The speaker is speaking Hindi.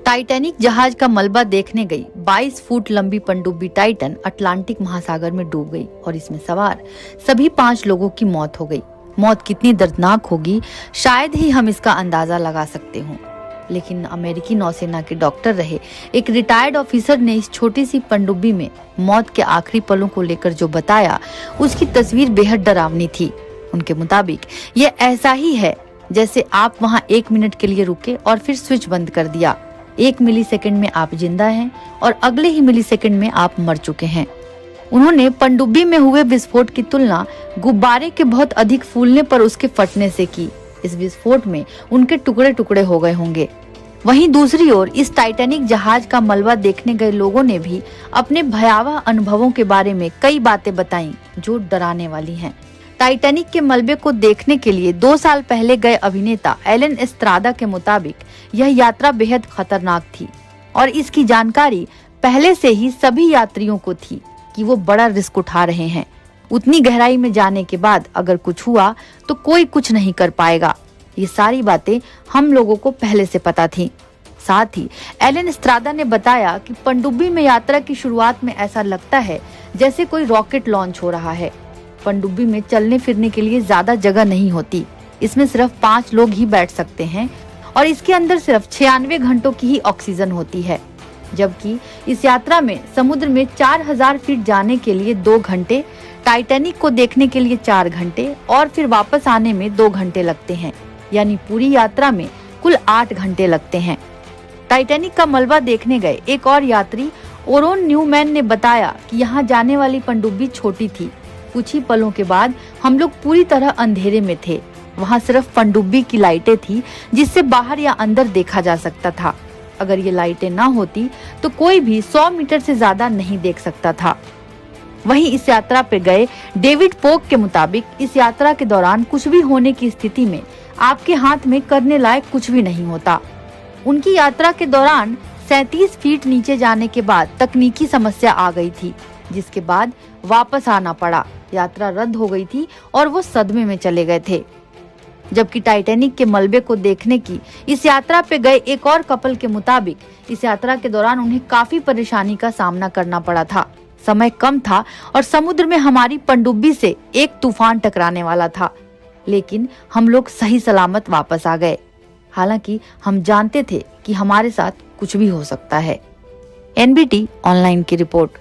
टाइटैनिक जहाज का मलबा देखने गई 22 फुट लंबी पनडुब्बी टाइटन अटलांटिक महासागर में डूब गई और इसमें सवार सभी 5 लोगों की मौत हो गई। मौत कितनी दर्दनाक होगी शायद ही हम इसका अंदाजा लगा सकते हों, लेकिन अमेरिकी नौसेना के डॉक्टर रहे एक रिटायर्ड ऑफिसर ने इस छोटी सी पनडुब्बी में मौत के आखिरी पलों को लेकर जो बताया उसकी तस्वीर बेहद डरावनी थी। उनके मुताबिक ये ऐसा ही है जैसे आप वहां 1 मिनट के लिए रुके और फिर स्विच बंद कर दिया। 1 मिलीसेकंड में आप जिंदा हैं और अगले ही मिलीसेकंड में आप मर चुके हैं। उन्होंने पनडुब्बी में हुए विस्फोट की तुलना गुब्बारे के बहुत अधिक फूलने पर उसके फटने से की। इस विस्फोट में उनके टुकड़े टुकड़े हो गए होंगे। वहीं दूसरी ओर इस टाइटैनिक जहाज का मलबा देखने गए लोगों ने भी अपने भयावह अनुभवों के बारे में कई बातें बताई जो डराने वाली हैं। टाइटैनिक के मलबे को देखने के लिए 2 साल पहले गए अभिनेता एलन एस्ट्रादा के मुताबिक यह यात्रा बेहद खतरनाक थी और इसकी जानकारी पहले से ही सभी यात्रियों को थी कि वो बड़ा रिस्क उठा रहे हैं। उतनी गहराई में जाने के बाद अगर कुछ हुआ तो कोई कुछ नहीं कर पाएगा। ये सारी बातें हम लोगों को पहले से पता थी। साथ ही एलन एस्ट्रादा ने बताया कि पनडुब्बी में यात्रा की शुरुआत में ऐसा लगता है जैसे कोई रॉकेट लॉन्च हो रहा है। पनडुब्बी में चलने फिरने के लिए ज्यादा जगह नहीं होती। इसमें सिर्फ 5 लोग ही बैठ सकते हैं और इसके अंदर सिर्फ 96 घंटों की ही ऑक्सीजन होती है, जबकि इस यात्रा में समुद्र में 4000 फीट जाने के लिए 2 घंटे, टाइटैनिक को देखने के लिए 4 घंटे और फिर वापस आने में 2 घंटे लगते हैं। यानी पूरी यात्रा में कुल 8 घंटे लगते हैं। टाइटैनिक का मलबा देखने गए एक और यात्री ओरोन न्यूमैन ने बताया कि यहाँ जाने वाली पनडुब्बी छोटी थी। कुछ ही पलों के बाद हम लोग पूरी तरह अंधेरे में थे। वहाँ सिर्फ पनडुब्बी की लाइटें थी जिससे बाहर या अंदर देखा जा सकता था। अगर ये लाइटें ना होती तो कोई भी 100 मीटर से ज्यादा नहीं देख सकता था। वहीं इस यात्रा पे गए डेविड पोक के मुताबिक इस यात्रा के दौरान कुछ भी होने की स्थिति में आपके हाथ में करने लायक कुछ भी नहीं होता। उनकी यात्रा के दौरान 37 फीट नीचे जाने के बाद तकनीकी समस्या आ गई थी, जिसके बाद वापस आना पड़ा। यात्रा रद्द हो गई थी और वो सदमे में चले गए थे। जबकि टाइटैनिक के मलबे को देखने की इस यात्रा पे गए एक और कपल के मुताबिक इस यात्रा के दौरान उन्हें काफी परेशानी का सामना करना पड़ा था। समय कम था और समुद्र में हमारी पनडुब्बी से एक तूफान टकराने वाला था, लेकिन हम लोग सही सलामत वापस आ गए। हालांकि हम जानते थे कि हमारे साथ कुछ भी हो सकता है। एनबीटी ऑनलाइन की रिपोर्ट।